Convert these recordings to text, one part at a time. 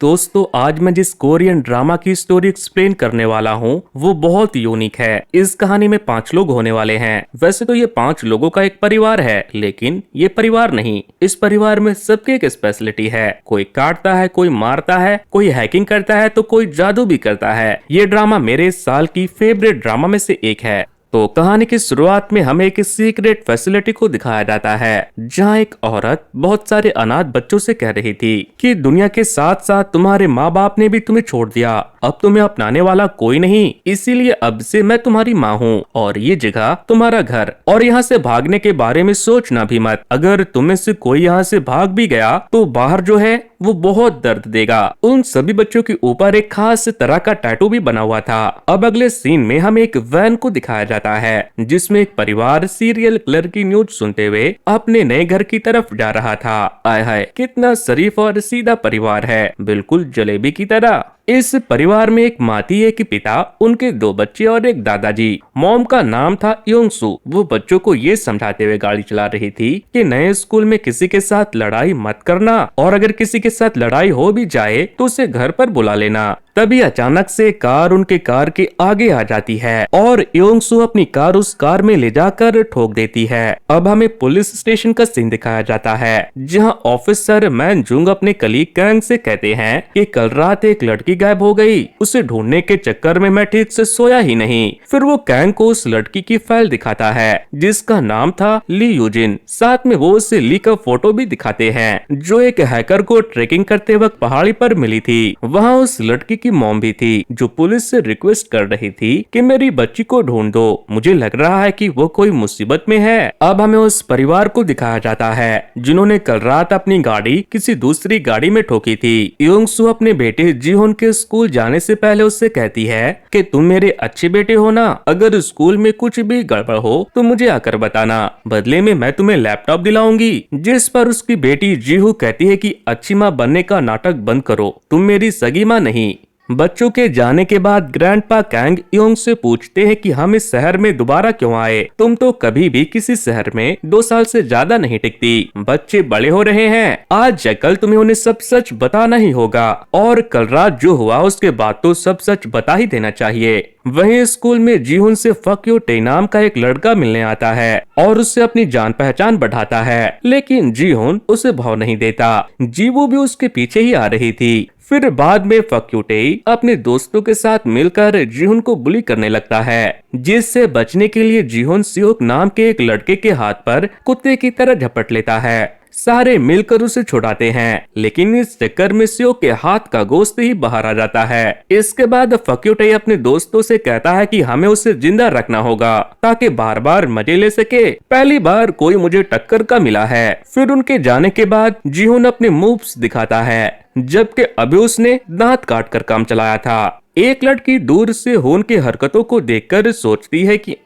दोस्तों आज मैं जिस कोरियन ड्रामा की स्टोरी एक्सप्लेन करने वाला हूँ वो बहुत यूनिक है। इस कहानी में 5 लोग होने वाले हैं। वैसे तो ये 5 लोगों का एक परिवार है, लेकिन ये परिवार नहीं। इस परिवार में सबकी एक स्पेशलिटी है। कोई काटता है, कोई मारता है, कोई हैकिंग करता है, तो कोई जादू भी करता है। ये ड्रामा मेरे इस साल की फेवरेट ड्रामा में से एक है। तो कहानी की शुरुआत में हमें एक सीक्रेट फैसिलिटी को दिखाया जाता है, जहां एक औरत बहुत सारे अनाथ बच्चों से कह रही थी कि दुनिया के साथ साथ तुम्हारे माँ बाप ने भी तुम्हें छोड़ दिया, अब तुम्हें अपनाने वाला कोई नहीं, इसीलिए अब से मैं तुम्हारी माँ हूँ और ये जगह तुम्हारा घर, और यहाँ से भागने के बारे में सोचना भी मत। अगर तुम्हें से कोई यहाँ से भाग भी गया तो बाहर जो है वो बहुत दर्द देगा। उन सभी बच्चों के ऊपर एक खास तरह का टैटू भी बना हुआ था। अब अगले सीन में हमें एक वैन को दिखाया जाता है, जिसमें एक परिवार सीरियल किलर की न्यूज सुनते हुए अपने नए घर की तरफ जा रहा था। आय हाय, कितना शरीफ और सीधा परिवार है, बिल्कुल जलेबी की तरह। इस परिवार में एक माँ थी, एक पिता, उनके 2 बच्चे और एक दादाजी। मॉम का नाम था योंगसू। वो बच्चों को ये समझाते हुए गाड़ी चला रही थी कि नए स्कूल में किसी के साथ लड़ाई मत करना, और अगर किसी के साथ लड़ाई हो भी जाए तो उसे घर पर बुला लेना। तभी अचानक से कार उनके कार के आगे आ जाती है और योंगसू अपनी कार उस कार में ले जाकर ठोक देती है। अब हमें पुलिस स्टेशन का सीन दिखाया जाता है, जहां ऑफिसर मैन जुंग अपने कलीग कैंग से कहते हैं कि कल रात एक लड़की गायब हो गई, उसे ढूंढने के चक्कर में मैं ठीक से सोया ही नहीं। फिर वो कैंग को उस लड़की की फाइल दिखाता है जिसका नाम था ली यूजिन। साथ में वो उसे ली का फोटो भी दिखाते हैं, जो एक हैकर को ट्रेकिंग करते वक्त पहाड़ी पर मिली थी। वहाँ उस लड़की की मॉम भी थी, जो पुलिस से रिक्वेस्ट कर रही थी कि मेरी बच्ची को ढूंढ दो, मुझे लग रहा है कि वो कोई मुसीबत में है। अब हमें उस परिवार को दिखाया जाता है जिन्होंने कल रात अपनी गाड़ी किसी दूसरी गाड़ी में ठोकी थी। योंगसू अपने बेटे जीहोन के स्कूल जाने से पहले उससे कहती है कि तुम मेरे अच्छे बेटे हो ना, अगर स्कूल में कुछ भी गड़बड़ हो तो मुझे आकर बताना, बदले में मैं तुम्हें लैपटॉप दिलाऊंगी। जिस पर उसकी बेटी जीहू कहती है कि अच्छी माँ बनने का नाटक बंद करो, तुम मेरी सगी माँ नहीं। बच्चों के जाने के बाद ग्रैंडपा कैंग योंग से पूछते हैं कि हम इस शहर में दोबारा क्यों आए, तुम तो कभी भी किसी शहर में 2 साल से ज्यादा नहीं टिकती। बच्चे बड़े हो रहे हैं, आज या कल तुम्हें उन्हें सब सच बताना ही होगा, और कल रात जो हुआ उसके बाद तो सब सच बता ही देना चाहिए। वहीं स्कूल में जीहुन से फक यू टे नाम का एक लड़का मिलने आता है और उससे अपनी जान पहचान बढ़ाता है, लेकिन जीहुन उसे भाव नहीं देता। जीवू भी उसके पीछे ही आ रही थी। फिर बाद में फक यू टे अपने दोस्तों के साथ मिलकर जीहुन को बुली करने लगता है, जिससे बचने के लिए जीहुन सियोक नाम के एक लड़के के हाथ पर कुत्ते की तरह झपट लेता है। सारे मिलकर उसे छुड़ाते हैं, लेकिन इस चक्कर में सियोक के हाथ का गोश्त ही बाहर आ जाता है। इसके बाद फक यू टे अपने दोस्तों से कहता है कि हमें उसे जिंदा रखना होगा ताकि बार बार मजे ले सके। पहली बार कोई मुझे टक्कर का मिला है। फिर उनके जाने के बाद जीहुन अपने मूव्स दिखाता है, जबकि अभी उसने दांत काट कर काम चलाया था। एक लड़की दूर से होन की हरकतों को देखकर सोचती है कि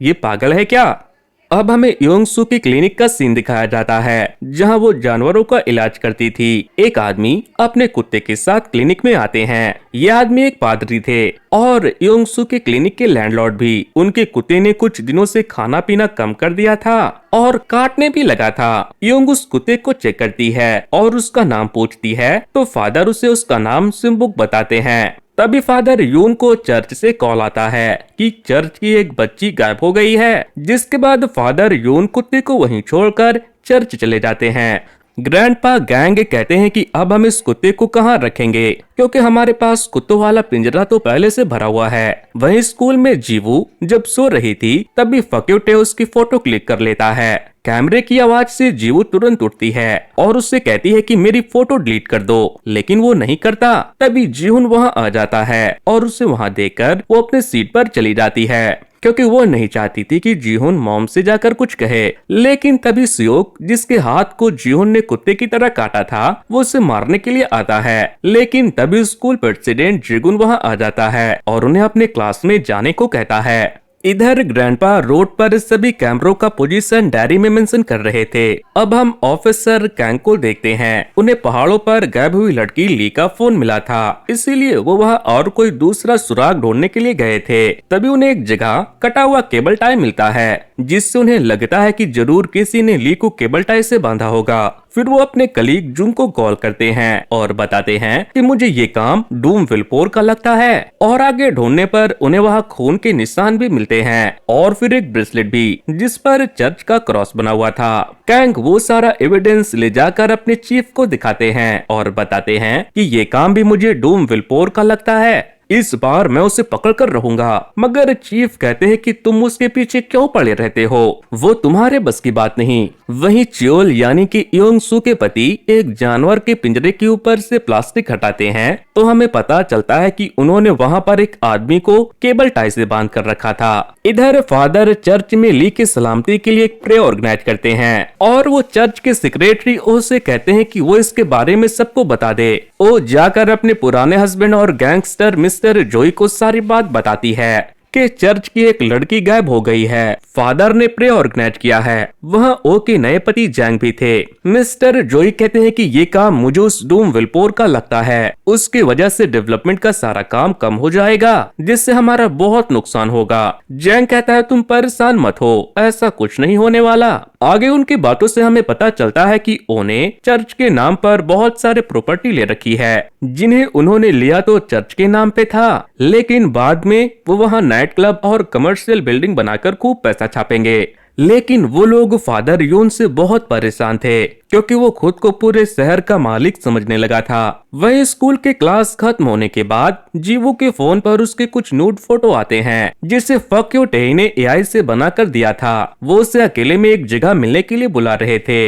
ये पागल है क्या। अब हमें योंगसू की क्लिनिक का सीन दिखाया जाता है, जहां वो जानवरों का इलाज करती थी। एक आदमी अपने कुत्ते के साथ क्लिनिक में आते हैं। ये आदमी एक पादरी थे और योंगसू के क्लिनिक के लैंडलॉर्ड भी। उनके कुत्ते ने कुछ दिनों से खाना पीना कम कर दिया था और काटने भी लगा था। योंग उस कुत्ते को चेक करती है और उसका नाम पूछती है, तो फादर उसे उसका नाम सिम्बुक बताते हैं। तभी फादर यून को चर्च से कॉल आता है कि चर्च की एक बच्ची गायब हो गई है, जिसके बाद फादर यून कुत्ते को वहीं छोड़कर चर्च चले जाते हैं। ग्रैंडपा गैंग कहते हैं कि अब हम इस कुत्ते को कहाँ रखेंगे, क्योंकि हमारे पास कुत्तों वाला पिंजरा तो पहले से भरा हुआ है। वहीं स्कूल में जीवू जब सो रही थी तभी फक यू टे उसकी फोटो क्लिक कर लेता है। कैमरे की आवाज से जीवू तुरंत उठती है और उससे कहती है कि मेरी फोटो डिलीट कर दो, लेकिन वो नहीं करता। तभी जीहुन वहां आ जाता है और उसे वहां देखकर वो अपने सीट पर चली जाती है, क्योंकि वो नहीं चाहती थी कि जीहुन मॉम से जाकर कुछ कहे। लेकिन तभी सियोक, जिसके हाथ को जीहुन ने कुत्ते की तरह काटा था, वो उसे मारने के लिए आता है। लेकिन तभी स्कूल प्रेसिडेंट जिगुन वहां आ जाता है और उन्हें अपने क्लास में जाने को कहता है। इधर ग्रैंडपा रोड पर सभी कैमरों का पोजीशन डायरी में मेंशन कर रहे थे। अब हम ऑफिसर कैंग को देखते हैं। उन्हें पहाड़ों पर गायब हुई लड़की ली का फोन मिला था, इसीलिए वो वहाँ और कोई दूसरा सुराग ढूंढने के लिए गए थे। तभी उन्हें एक जगह कटा हुआ केबल टाई मिलता है, जिससे उन्हें लगता है कि जरूर किसी ने ली को केबल टाई से बांधा होगा। फिर वो अपने कलीग जुंग को कॉल करते हैं और बताते हैं कि मुझे ये काम डूम विलपोर का लगता है, और आगे ढूंढने पर उन्हें वहाँ खून के निशान भी मिलते हैं और फिर एक ब्रेसलेट भी जिस पर चर्च का क्रॉस बना हुआ था। कैंग वो सारा एविडेंस ले जाकर अपने चीफ को दिखाते हैं और बताते हैं कि ये काम भी मुझे डूम विलपोर का लगता है, इस बार मैं उसे पकड़ कर रहूंगा। मगर चीफ कहते हैं कि तुम उसके पीछे क्यों पड़े रहते हो, वो तुम्हारे बस की बात नहीं। वहीं च्योल यानी कि योंग सू के पति एक जानवर के पिंजरे के ऊपर से प्लास्टिक हटाते हैं तो हमें पता चलता है कि उन्होंने वहां पर एक आदमी को केबल टाई से बांध कर रखा था। इधर फादर चर्च में ली की सलामती के लिए एक प्रे ऑर्गेनाइज करते हैं और वो चर्च के सेक्रेटरी उसे कहते हैं कि वो इसके बारे में सबको बता दे। वो जाकर अपने पुराने हस्बैंड और गैंगस्टर मिस्टर जोई को सारी बात बताती है कि चर्च की एक लड़की गायब हो गई है। फादर ने प्रे ऑर्गेनाइज किया है, वहाँ ओ के नए पति जैंग भी थे। मिस्टर जोई कहते हैं कि ये काम मुझे उस डूम विलपोर का लगता है, उसकी वजह से डेवलपमेंट का सारा काम कम हो जाएगा जिससे हमारा बहुत नुकसान होगा। जैंग कहता है तुम परेशान मत हो, ऐसा कुछ नहीं होने वाला। आगे उनकी बातों से हमें पता चलता है कि ओ ने चर्च के नाम पर बहुत सारे प्रॉपर्टी ले रखी है जिन्हें उन्होंने लिया तो चर्च के नाम पे था, लेकिन बाद में वो वहाँ नाइट क्लब और कमर्शियल बिल्डिंग बनाकर खूब पैसा छापेंगे। लेकिन वो लोग फादर योन से बहुत परेशान थे क्योंकि वो खुद को पूरे शहर का मालिक समझने लगा था। वही स्कूल के क्लास खत्म होने के बाद जीवू के फोन पर उसके कुछ न्यूड फोटो आते हैं जिसे फक यू टे ने एआई से बना कर दिया था। वो उसे अकेले में एक जगह मिलने के लिए बुला रहे थे।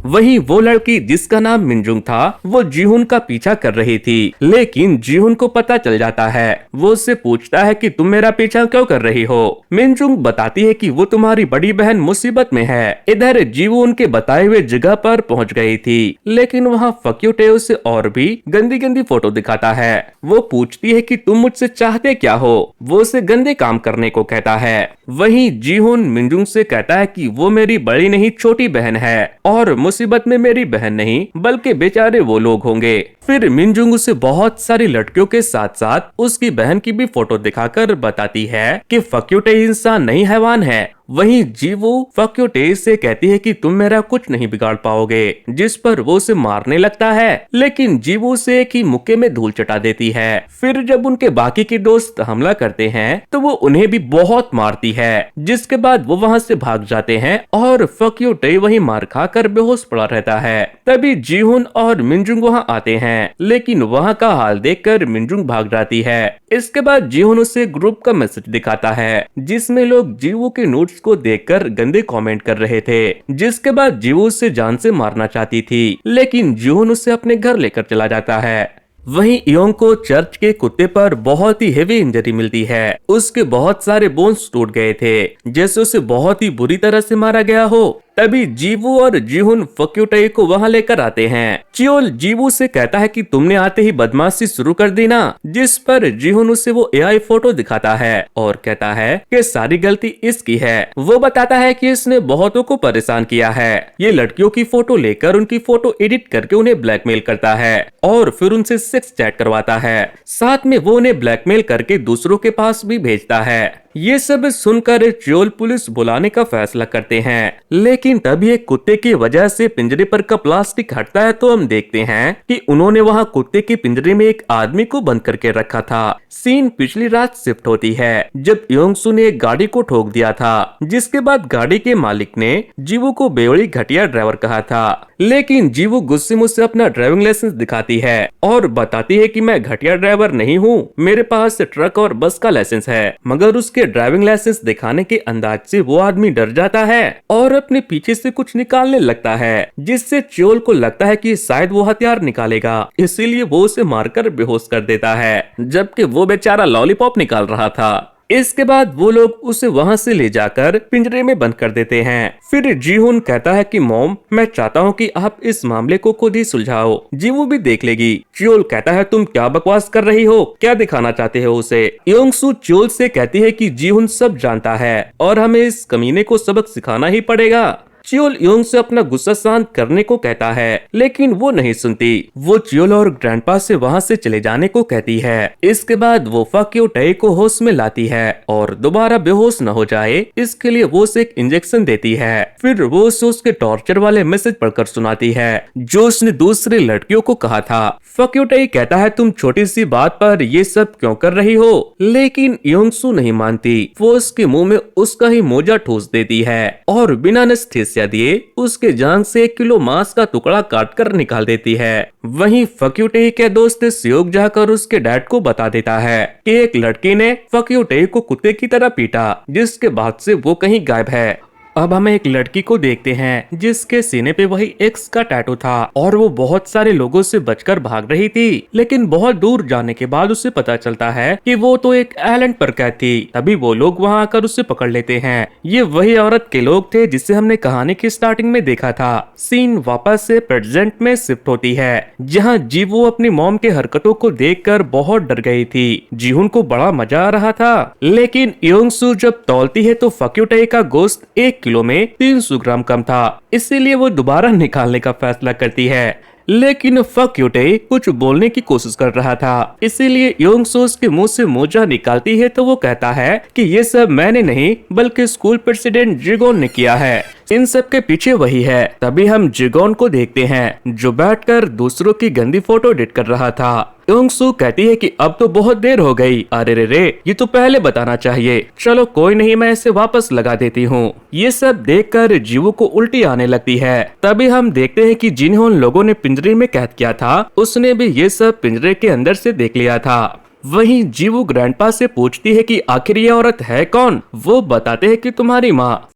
वहीं वो लड़की जिसका नाम मिनजुंग था वो जीहुन का पीछा कर रही थी, लेकिन जीहुन को पता चल जाता है। वो उससे पूछता है कि तुम मेरा पीछा क्यों कर रही हो। मिनजुंग बताती है कि वो तुम्हारी बड़ी बहन मुसीबत में है। इधर जीवू उनके बताए हुए जगह पर पहुंच गई थी, लेकिन वहाँ फक्यूटे उसे और भी गंदी गंदी फोटो दिखाता है। वो पूछती है कि तुम मुझसे चाहते क्या हो, वो उसे गंदे काम करने को कहता है। वहीं जीहुन मिनजुंग से कहता है कि वो मेरी बड़ी नहीं छोटी बहन है और मुसीबत में मेरी बहन नहीं बल्कि बेचारे वो लोग होंगे। फिर मिनजुंग उसे बहुत सारी लड़कियों के साथ साथ उसकी बहन की भी फोटो दिखाकर बताती है कि फक्यूटे इंसान नहीं हैवान है। वहीं जीवू फक्यूटे से कहती है कि तुम मेरा कुछ नहीं बिगाड़ पाओगे, जिस पर वो उसे मारने लगता है, लेकिन जीवू से एक ही मुक्के में धूल चटा देती है। फिर जब उनके बाकी के दोस्त हमला करते हैं तो वो उन्हें भी बहुत मारती है, जिसके बाद वो वहाँ से भाग जाते हैं और फक्यूटे वहीं मार खाकर बेहोश पड़ा रहता है। तभी जीहुन और मिनजुंग वहाँ आते हैं, लेकिन वहाँ का हाल देखकर मिनजुंग भाग जाती है। इसके बाद जीहुन उसे ग्रुप का मैसेज दिखाता है जिसमें लोग जीवू के नोट्स को देखकर गंदे कमेंट कर रहे थे, जिसके बाद जीवू उसे जान से मारना चाहती थी, लेकिन जीहुन उसे अपने घर लेकर चला जाता है। वहीं योंग को चर्च के कुत्ते पर बहुत ही हेवी इंजरी मिलती है। उसके बहुत सारे बोन्स टूट गए थे, जैसे उसे बहुत ही बुरी तरह से मारा गया हो। तभी जीवू और जीहुन फक्यूटे को वहां लेकर आते हैं। चियोल जीवू से कहता है कि तुमने आते ही बदमाशी शुरू कर दी ना, जिस पर जीहुन उसे वो एआई फोटो दिखाता है और कहता है कि सारी गलती इसकी है। वो बताता है कि इसने बहुतों को परेशान किया है। ये लड़कियों की फोटो लेकर उनकी फोटो एडिट करके उन्हें ब्लैकमेल करता है और फिर उनसे सेक्स चैट करवाता है। साथ में वो उन्हें ब्लैकमेल करके दूसरों के पास भी भेजता है। ये सब सुनकर चियोल पुलिस बुलाने का फैसला करते हैं, लेकिन तभी एक कुत्ते की वजह से पिंजरे पर का प्लास्टिक हटता है तो हम देखते हैं कि उन्होंने वहां कुत्ते के पिंजरे में एक आदमी को बंद करके रखा था। सीन पिछली रात शिफ्ट होती है जब योंगसू ने एक गाड़ी को ठोक दिया था, जिसके बाद गाड़ी के मालिक ने जीवू को बेवड़ी घटिया ड्राइवर कहा था। लेकिन जीवू गुस्से में उसे अपना ड्राइविंग लाइसेंस दिखाती है और बताती है कि मैं घटिया ड्राइवर नहीं हूँ, मेरे पास ट्रक और बस का लाइसेंस है। मगर उसके ड्राइविंग लाइसेंस दिखाने के अंदाज से वो आदमी डर जाता है और अपने पीछे से कुछ निकालने लगता है, जिससे चियोल को लगता है कि शायद वो हथियार निकालेगा, इसीलिए वो उसे मारकर बेहोश कर देता है, जबकि वो बेचारा लॉलीपॉप निकाल रहा था। इसके बाद वो लोग उसे वहां से ले जाकर पिंजरे में बंद कर देते हैं। फिर जीहुन कहता है कि मॉम, मैं चाहता हूँ कि आप इस मामले को खुद ही सुलझाओ, जीवू भी देख लेगी। चियोल कहता है तुम क्या बकवास कर रही हो, क्या दिखाना चाहते हो उसे। योंगसू चियोल से कहती है कि जीहुन सब जानता है और हमें इस कमीने को सबक सिखाना ही पड़ेगा। चियोल योंग से अपना गुस्सा शांत करने को कहता है, लेकिन वो नहीं सुनती। वो चियोल और ग्रैंडपा से वहाँ से चले जाने को कहती है। इसके बाद वो फक्यो टई को होश में लाती है और दोबारा बेहोश न हो जाए इसके लिए वो उसे एक इंजेक्शन देती है। फिर वो उसे उसके टॉर्चर वाले मैसेज पढ़कर सुनाती है जो उसने दूसरी लड़कियों को कहा था। फक्यो टई कहता है, तुम छोटी सी बात पर ये सब क्यों कर रही हो? लेकिन योंगसू नहीं मानती। वो उसके मुंह में उसका ही मोजा ठूस देती है और बिना एनेस्थीसिया दिए उसके जांघ से 1 किलो मांस का टुकड़ा काट कर निकाल देती है। वहीं फक्यो टई के दोस्त सियोक जाकर उसके डैड को बता देता है कि एक लड़की ने फक्यो टई को कुत्ते की तरह पीटा, जिसके बाद से वो कहीं गायब है। अब हम एक लड़की को देखते हैं जिसके सीने पे वही एक्स का टैटू था और वो बहुत सारे लोगों से बचकर भाग रही थी, लेकिन बहुत दूर जाने के बाद उसे पता चलता है कि वो तो एक आइलैंड पर कैद थी। तभी वो लोग वहां आकर उसे पकड़ लेते हैं। ये वही औरत के लोग थे जिसे हमने कहानी की स्टार्टिंग में देखा था। सीन वापस से प्रेजेंट में शिफ्ट होती है जहाँ जीवो अपनी मॉम के हरकतों को देखकर बहुत डर गई थी। जीहुन को बड़ा मजा आ रहा था, लेकिन योंगसू जब तौलती है तो फक्यो टई का गोश्त 1 किलो में 300 ग्राम कम था, इसीलिए वो दोबारा निकालने का फैसला करती है। लेकिन फक्यो टई कुछ बोलने की कोशिश कर रहा था, इसीलिए योंगसू के मुंह से मोजा निकालती है तो वो कहता है कि ये सब मैंने नहीं बल्कि स्कूल प्रेसिडेंट जिगोन ने किया है। इन सब के पीछे वही है। तभी हम जिगोन को देखते हैं जो बैठकर दूसरों की गंदी फोटो एडिट कर रहा था। योंगसू कहती है कि अब तो बहुत देर हो गई। अरे रे ये तो पहले बताना चाहिए। चलो कोई नहीं, मैं इसे वापस लगा देती हूँ। ये सब देखकर जीवू को उल्टी आने लगती है। तभी हम देखते हैं कि जिन्हें उन लोगों ने पिंजरे में कैद किया था उसने भी ये सब पिंजरे के अंदर से देख लिया था। वहीं जीवू ग्रैंडपा से पूछती है कि आखिर ये औरत है कौन? वो बताते हैं कि तुम्हारी माँ।